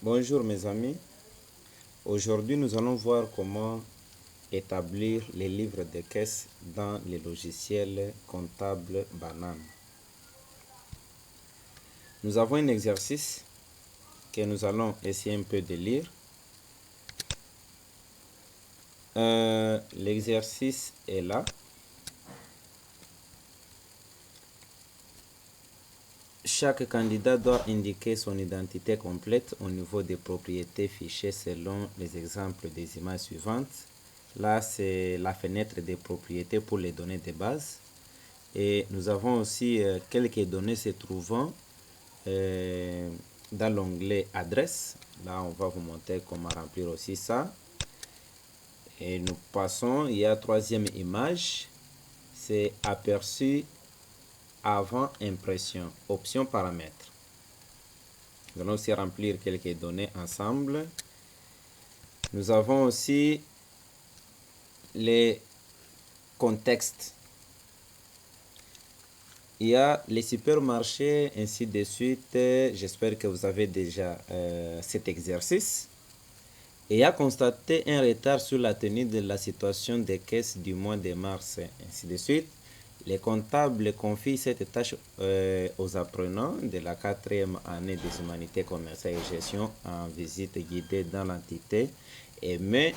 Bonjour mes amis, aujourd'hui nous allons voir comment établir les livres de caisse dans les logiciels comptables Banane. Nous avons un exercice que nous allons essayer un peu de lire. L'exercice est là. Chaque candidat doit indiquer son identité complète au niveau des propriétés fichées selon les exemples des images suivantes. Là, c'est la fenêtre des propriétés pour les données de base. Et nous avons aussi quelques données se trouvant dans l'onglet adresse. Là, on va vous montrer comment remplir aussi ça. Et nous passons, il y a troisième image, c'est aperçu avant impression, option paramètres. Nous allons aussi remplir quelques données ensemble. Nous avons aussi les contextes. Il y a les supermarchés, ainsi de suite. J'espère que vous avez déjà cet exercice. Et a constaté un retard sur la tenue de la situation des caisses du mois de mars, ainsi de suite. Les comptables confient cette tâche aux apprenants de la 4e année des humanités commerciales et gestion en visite guidée dans l'entité et met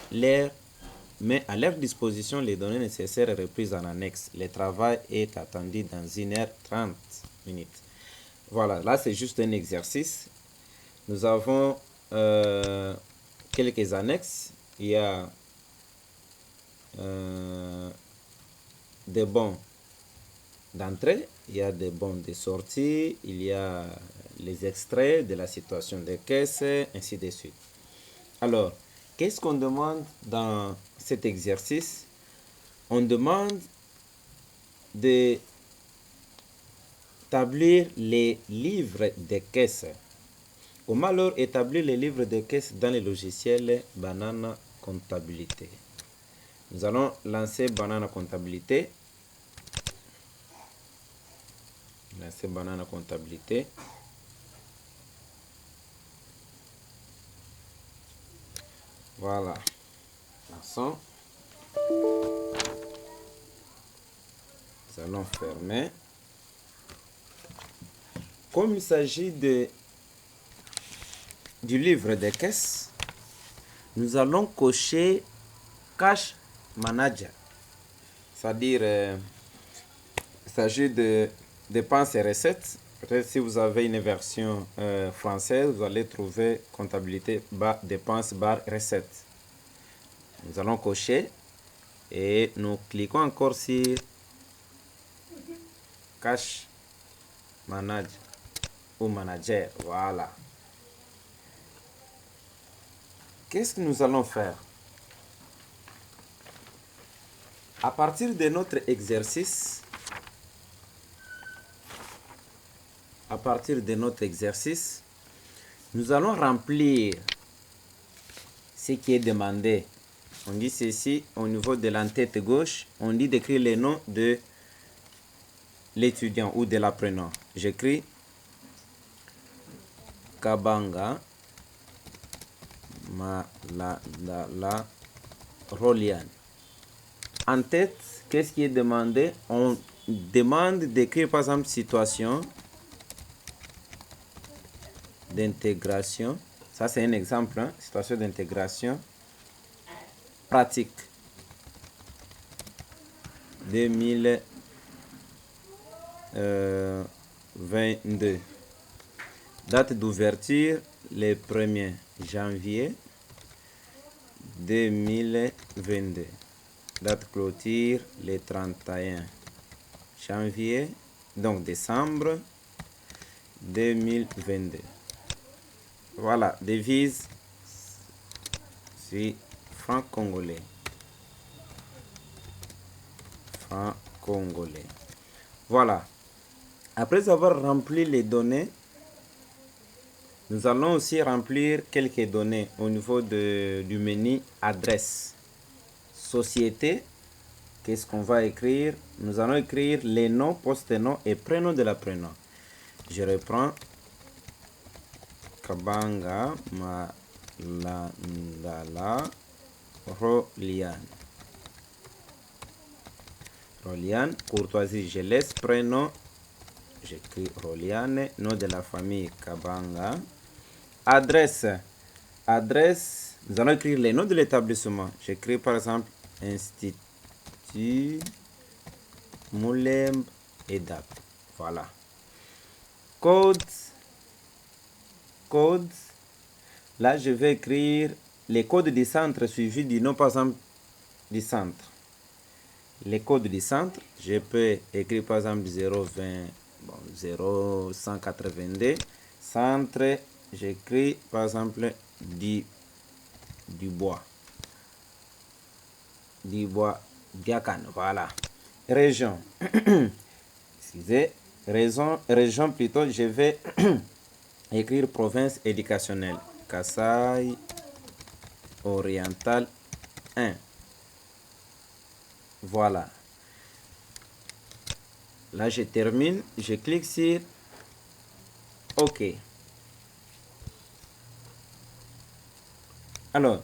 à leur disposition les données nécessaires reprises en annexe. Le travail est attendu dans 1h30. Voilà, là c'est juste un exercice. Nous avons quelques annexes. Il y a des bons d'entrée, il y a des bons de sortie, il y a les extraits de la situation des caisses, ainsi de suite. Alors, qu'est-ce qu'on demande dans cet exercice? On demande d'établir les livres de caisse. Comment alors établir les livres de caisse dans les logiciels Banane Comptabilité? Nous allons lancer Banane Comptabilité. Lancer Banane Comptabilité. Voilà. Lançons. Nous allons fermer. Comme il s'agit du livre de caisse, nous allons cocher Cash Manager. C'est-à-dire, il s'agit de dépenses et recettes. Peut-être si vous avez une version française, vous allez trouver comptabilité dépenses recettes. Nous allons cocher et nous cliquons encore sur Cash Manager ou Manager. Voilà. Qu'est-ce que nous allons faire? À partir de notre exercice, nous allons remplir ce qui est demandé. On dit ceci au niveau de l'entête gauche, on dit d'écrire les noms de l'étudiant ou de l'apprenant. J'écris Kabanga Maladala Rolian. En tête, qu'est-ce qui est demandé? On demande d'écrire par exemple situation d'intégration. Ça c'est un exemple, hein? Situation d'intégration pratique 2022. Date d'ouverture le 1er janvier 2022. Date clôture le 31 janvier, donc décembre 2022. Voilà, devise, c'est franc congolais. Franc congolais. Voilà. Après avoir rempli les données, nous allons aussi remplir quelques données au niveau du menu adresse. Société, qu'est-ce qu'on va écrire? Nous allons écrire les noms, post-noms et prénom de l'apprenant. Je reprends Kabanga, Malandala, Roliane. Roliane, courtoisie, je laisse. Prénom, j'écris Roliane. Nom de la famille, Kabanga. Adresse, adresse, nous allons écrire les noms de l'établissement. J'écris par exemple Institut Moulemb EDAP. Voilà. Code, code. Là, je vais écrire les codes du centre suivis du nom, par exemple, du centre. Les codes du centre, je peux écrire par exemple 020, bon, 0182. Centre, j'écris par exemple du bois. Du bois, Diakan, voilà. Région, excusez, région plutôt, je vais écrire province éducationnelle. Kasaï Oriental 1. Voilà. Là, je termine. Je clique sur OK. Alors,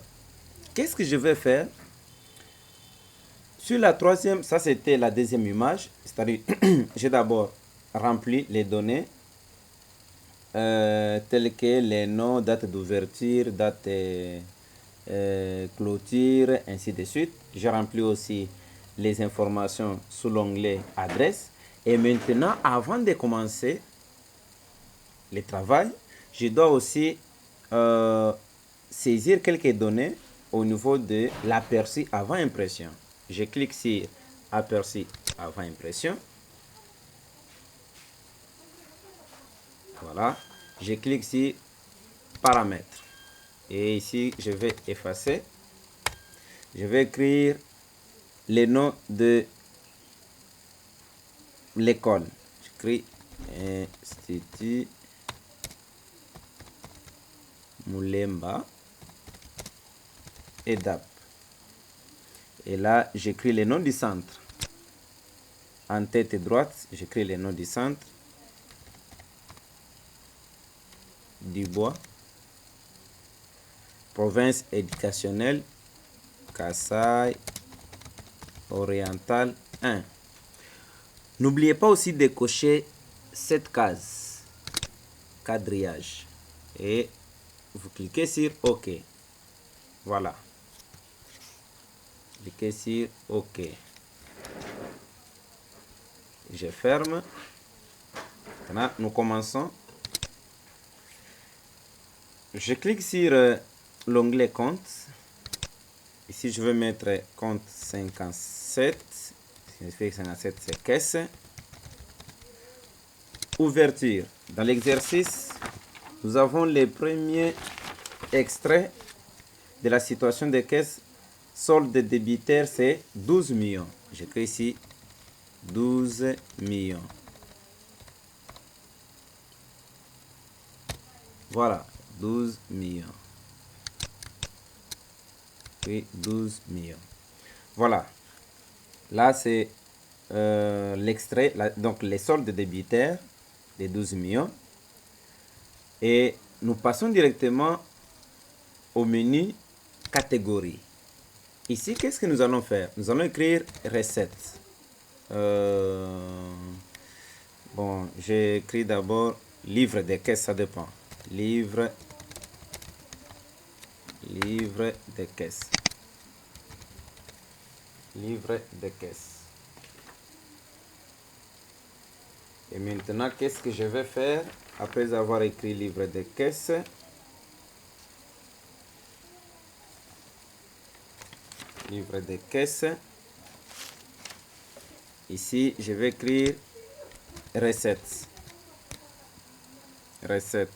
qu'est-ce que je vais faire? Sur la troisième, ça c'était la deuxième image. C'est-à-dire, j'ai d'abord rempli les données telles que les noms, date d'ouverture, date clôture, ainsi de suite. J'ai rempli aussi les informations sous l'onglet adresse. Et maintenant, avant de commencer le travail, je dois aussi saisir quelques données au niveau de l'aperçu avant impression. Je clique sur aperçu avant impression. Voilà. Je clique sur paramètres. Et ici, je vais effacer. Je vais écrire les noms de l'école. J'écris Institut Moulemba EDAP. Et là, j'écris les noms du centre. En tête droite, j'écris les noms du centre. Du bois. Province éducationnelle. Kasaï Oriental 1. N'oubliez pas aussi de cocher cette case. Quadrillage. Et vous cliquez sur OK. Voilà. Cliquez sur OK. Je ferme. Maintenant, nous commençons. Je clique sur l'onglet compte. Ici, je vais mettre compte 57. Signifie que 57, c'est caisse. Ouverture. Dans l'exercice, nous avons les premiers extraits de la situation de caisse. Solde débitaire, c'est 12 millions. J'écris ici 12 millions. Voilà, 12 millions. Puis 12 millions. Voilà. Là, c'est l'extrait, donc les soldes débitaires des 12 millions. Et nous passons directement au menu catégorie. Ici, qu'est-ce que nous allons faire? Nous allons écrire recette. Bon, j'écris d'abord livre de caisse, ça dépend. Livre de caisse. Livre de caisse. Et maintenant, qu'est-ce que je vais faire après avoir écrit livre de caisse? Livre de caisse. Ici, je vais écrire recette. Recette.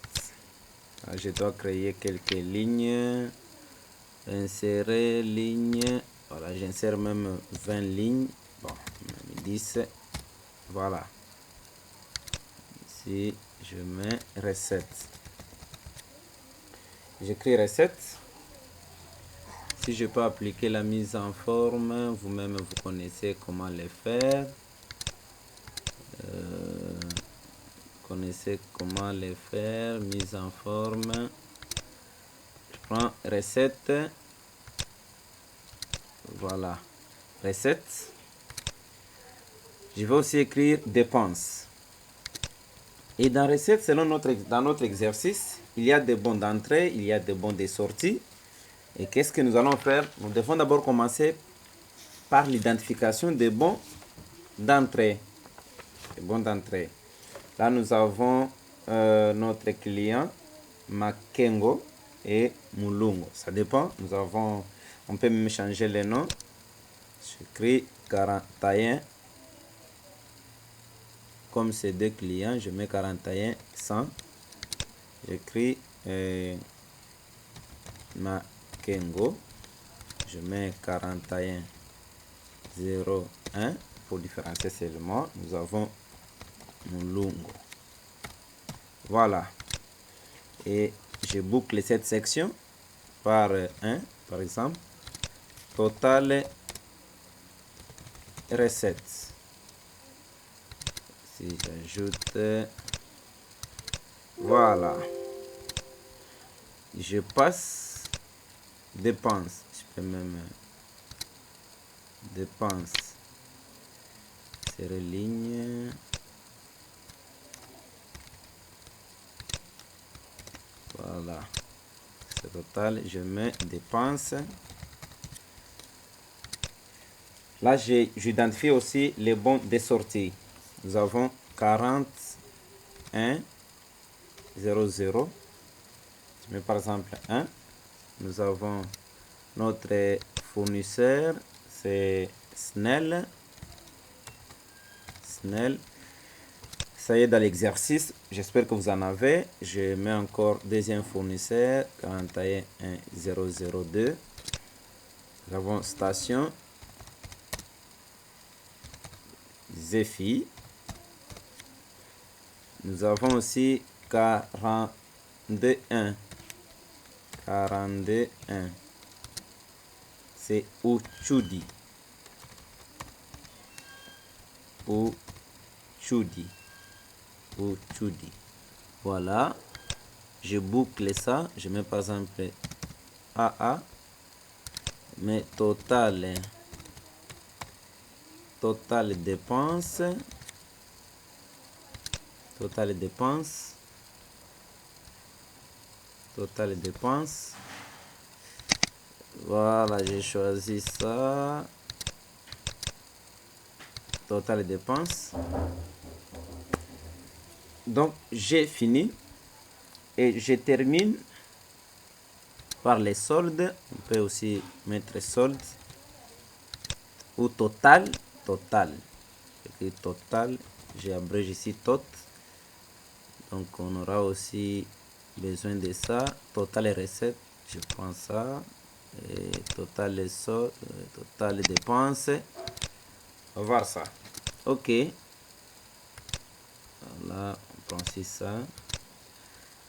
Je dois créer quelques lignes. Insérer ligne. Voilà, j'insère même 20 lignes. Bon, même 10. Voilà. Ici, je mets recette. J'écris recette. Si je peux appliquer la mise en forme, vous-même vous connaissez comment le faire. connaissez comment les faire. Mise en forme. Je prends recette. Voilà. Recette. Je vais aussi écrire dépenses. Et dans recette, selon dans notre exercice, il y a des bons d'entrée, il y a des bons de sortie. Et qu'est-ce que nous allons faire? Nous devons d'abord commencer par l'identification des bons d'entrée. Là, nous avons notre client Makengo et Mulungo. Ça dépend. On peut même changer les noms. J'écris 41. Comme c'est deux clients, je mets 41 100. J'écris Makengo. Je mets 41 01. Pour différencier seulement, nous avons Mulungo. Voilà. Et je boucle cette section par 1, par exemple. Total recette. Si j'ajoute, voilà. Je passe dépenses. Je peux même dépenses. Ligne. Voilà. C'est total. Je mets dépenses. Là, j'identifie aussi les bons des sorties. Nous avons 41 00. Je mets par exemple 1. Nous avons notre fournisseur, c'est Snell. Ça y est, dans l'exercice, j'espère que vous en avez. Je mets encore deuxième fournisseur, 41 002. Nous avons station Zephy. Nous avons aussi 42 1. C'est Uchudi. Voilà. Je boucle ça. Je mets par exemple AA. Mais total dépense. Voilà, j'ai choisi ça. Total dépenses. Donc, j'ai fini. Et je termine par les soldes. On peut aussi mettre soldes. Ou total. J'écris total. J'ai abrégé ici tot. Donc, on aura aussi besoin de ça. Total et recettes. Je prends ça. Et total les soldes. Total les dépenses. On va voir ça. Ok. Voilà, on prend ici ça.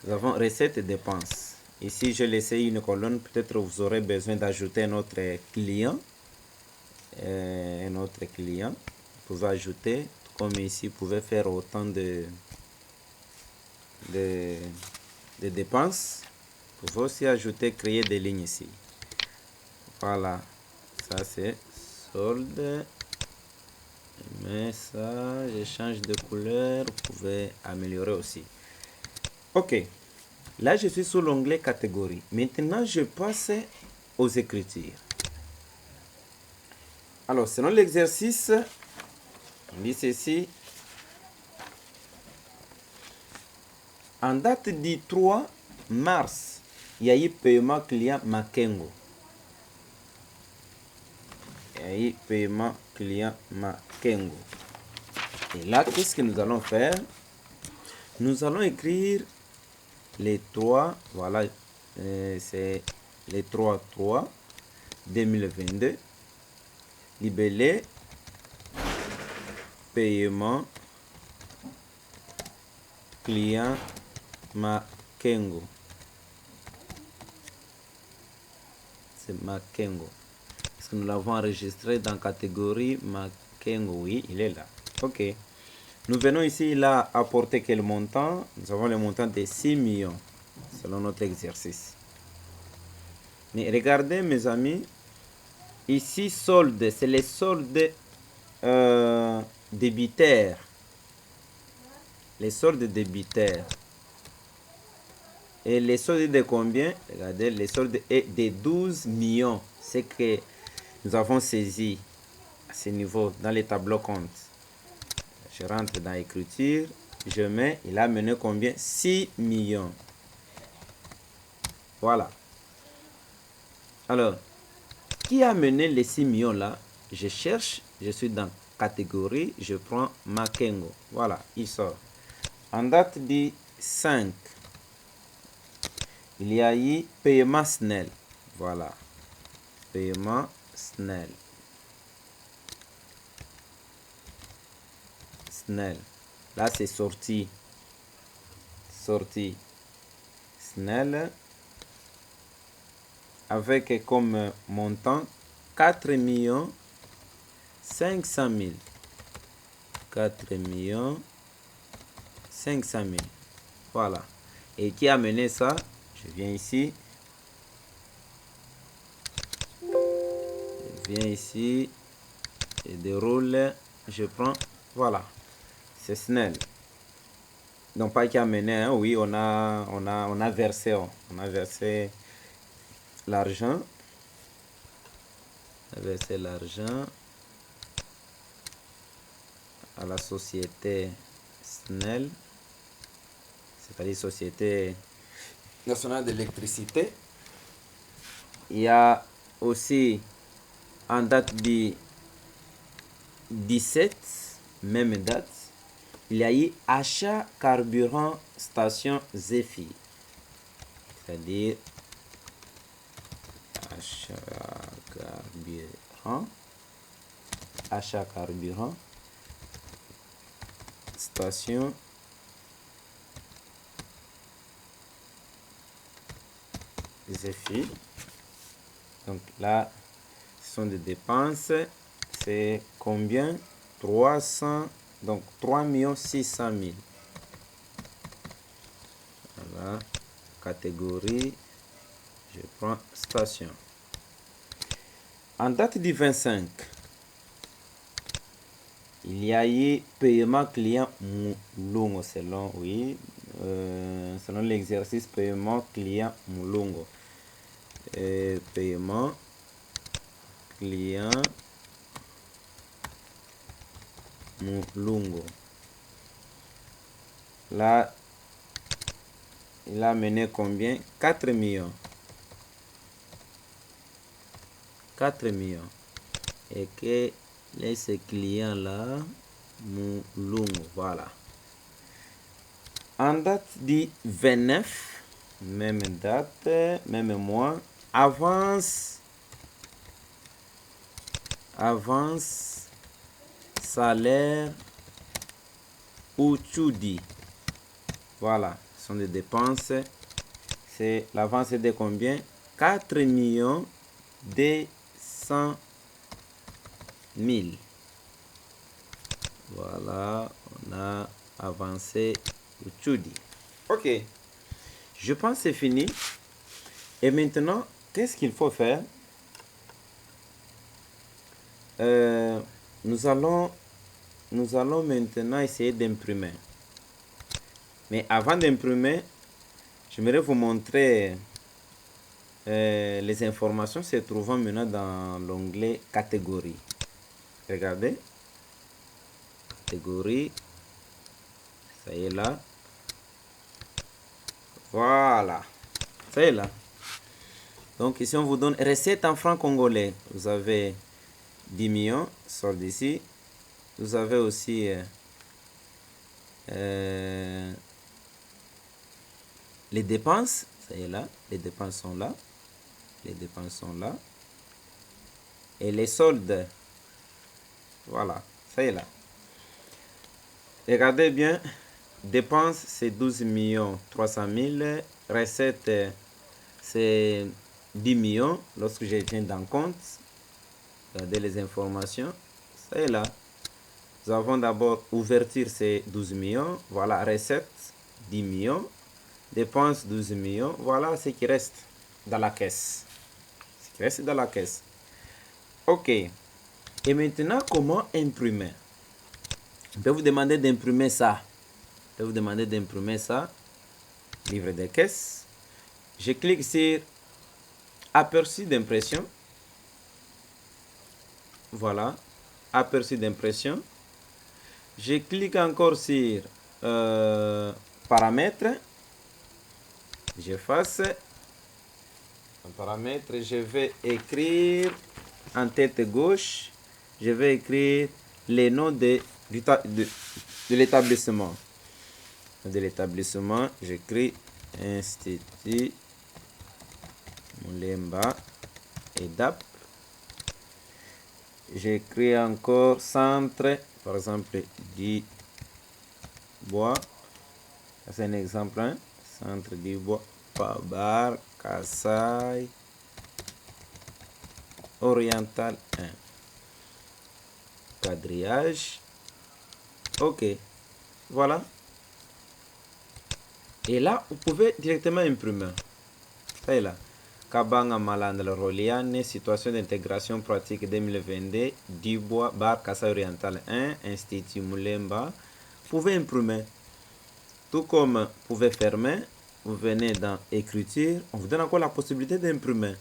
Nous avons recettes et dépenses. Ici, je laisse une colonne. Peut-être vous aurez besoin d'ajouter un autre client. Vous pouvez ajouter. Comme ici, vous pouvez faire autant de dépenses. Vous pouvez aussi ajouter, créer des lignes ici. Voilà. Ça, c'est solde. Mais ça, je change de couleur. Vous pouvez améliorer aussi. Ok. Là, je suis sur l'onglet catégorie. Maintenant, je passe aux écritures. Alors, selon l'exercice, on dit ceci. En date du 3 mars, il y a eu paiement client Makengo. Et là, qu'est-ce que nous allons faire? Nous allons écrire les 3, voilà, c'est les 3 2022. Libellé, paiement, client Makengo. C'est Makengo. Est-ce que nous l'avons enregistré dans catégorie Makengo? Oui, il est là. Ok. Nous venons ici, il a apporté quel montant? Nous avons le montant de 6 millions, selon notre exercice. Mais regardez, mes amis, ici, solde, c'est les soldes débitaires. Les soldes débitaires. Et les soldes de combien? Regardez, les soldes est de 12 millions. C'est que nous avons saisi à ce niveau dans les tableaux compte. Je rentre dans l'écriture, je mets, il a mené combien? 6 millions. Voilà. Alors, qui a mené les 6 millions là? Je cherche, je suis dans catégorie, je prends Makengo. Voilà, il sort. En date du 5, il y a eu paiement Snell. Voilà. Paiement Snell. Snell. Là, c'est sorti. Sorti. Snell. Avec comme montant 4 millions 500 000. 4 millions 500 000. Voilà. Et qui a mené ça? Je viens ici. Je viens ici. Je déroule. Je prends. Voilà. C'est Snell. Donc pas qui a mené. Hein? Oui, on a versé. On a versé l'argent. On a versé l'argent à la société Snell. C'est-à-dire Société nationale d'électricité. Il y a aussi en date du 17, même date, il y a eu achat carburant station Zephyr. C'est-à-dire achat carburant station Zephyr. Donc là, ce sont des dépenses. C'est combien? 300, donc 3 600 000. Voilà. Catégorie, je prends station. En date du 25, il y a eu paiement client Mulungo selon, oui, selon l'exercice paiement client Mulungo. Paiement client Mulungo. Là, il a mené combien? 4 millions. 4 millions. Et que ce client-là, Mulungo, voilà. En date du 29, même date, même mois, avance salaire Uchudi. Voilà, ce sont des dépenses. C'est l'avance de combien? 4 millions 200 000. Voilà, on a avancé Uchudi. Ok, je pense que c'est fini. Et maintenant, qu'est-ce qu'il faut faire? Nous allons maintenant essayer d'imprimer. Mais avant d'imprimer, j'aimerais vous montrer les informations se trouvant maintenant dans l'onglet catégorie. Regardez. Catégorie. Ça y est là. Voilà. Ça y est là. Donc ici on vous donne recette en francs congolais. Vous avez 10 millions, sort d'ici. Vous avez aussi les dépenses. Ça y est là. Les dépenses sont là. Les dépenses sont là. Et les soldes. Voilà. Ça y est là. Regardez bien. Dépenses, c'est 12 millions 300 000. Recettes, c'est 10 millions. Lorsque je viens dans compte, regardez les informations. Ça y est là. Nous avons d'abord ouverture, c'est 12 millions. Voilà, recette, 10 millions. Dépenses, 12 millions. Voilà ce qui reste dans la caisse. Ce qui reste dans la caisse. OK. Et maintenant, comment imprimer? Je peux vous demander d'imprimer ça. Je peux vous demander d'imprimer ça. Livre de caisse. Je clique sur aperçu d'impression. Voilà. Aperçu d'impression. Je clique encore sur paramètres. J'efface. En paramètres, je vais écrire en tête gauche. Je vais écrire les noms de l'établissement. De l'établissement, j'écris Institut Moulemba EDAP. J'écris encore centre, par exemple, du bois. C'est un exemple, hein? Centre du bois, Pabar, Kassai, Oriental 1. Quadrillage. OK. Voilà. Et là, vous pouvez directement imprimer. Ça est là. Kabanga Malandre Roliane, situation d'intégration pratique 2022, Dubois, Bar, Kassai Oriental 1, Institut Moulemba. Vous pouvez imprimer. Tout comme vous pouvez fermer, vous venez dans écriture, on vous donne encore la possibilité d'imprimer.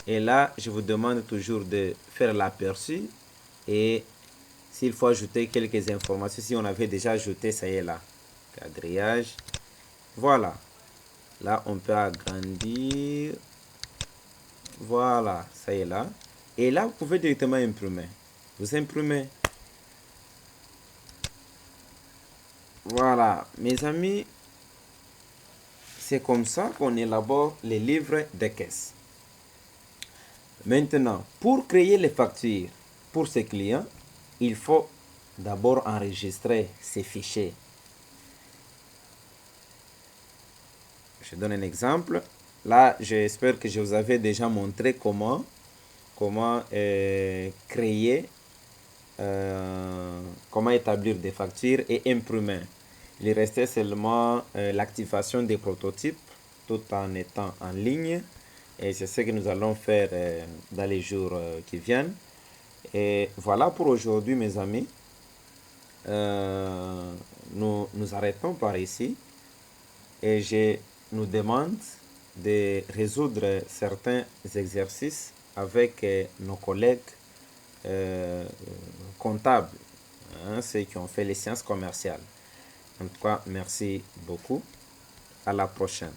Et là, je vous demande toujours de faire l'aperçu. Et s'il faut ajouter quelques informations, si on avait déjà ajouté, ça y est là. Quadrillage. Voilà. Là, on peut agrandir. Voilà, ça y est là. Et là, vous pouvez directement imprimer. Vous imprimez. Voilà, mes amis, c'est comme ça qu'on élabore les livres de caisse. Maintenant, pour créer les factures pour ces clients, il faut d'abord enregistrer ces fichiers. Je donne un exemple. Là, j'espère que je vous avais déjà montré comment créer, comment établir des factures et imprimer. Il restait seulement l'activation des prototypes tout en étant en ligne. Et c'est ce que nous allons faire dans les jours qui viennent. Et voilà pour aujourd'hui, mes amis. Nous arrêtons par ici. Et je nous demande de résoudre certains exercices avec nos collègues comptables, hein, ceux qui ont fait les sciences commerciales. En tout cas, merci beaucoup. À la prochaine.